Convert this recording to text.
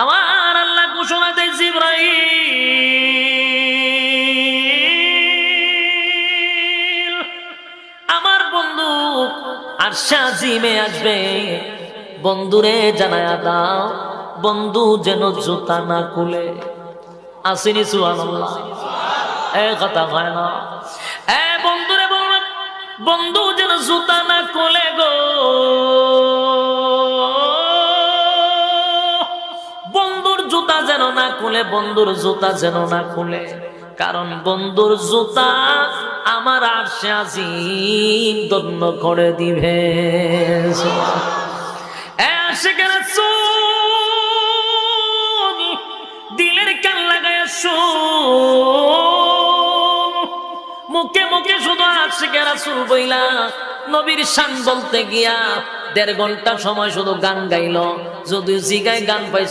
আমার আল্লাহ ঘোষণা দেয় জিবরাইল আমার বন্ধু আরশে আজিমে আসবে, বন্ধুরে জানায়া দাও বন্ধু যেন জুতা না খুলে। আসেনি সুবহানাল্লাহ? এ কথা হয় না। এ বন্ধুরে বললাম বন্ধু যেন জুতা না খুলে গো, বন্ধুর জুতা যেন না খুলে, বন্ধুর জুতা যেন না খুলে, কারণ বন্ধুর জুতা আমার আরশে আজিম দণ্ড করে দিবে। আশিকের রাসূল দিলের কান লাগায়া শুন, মুখে মুখে শুধু আশিকের রাসূল বইলা নবীর শান বলতে গিয়া 1.5 ঘন্টা সময় শুধু গান গাইল। যদি জিগায় গান পাইছ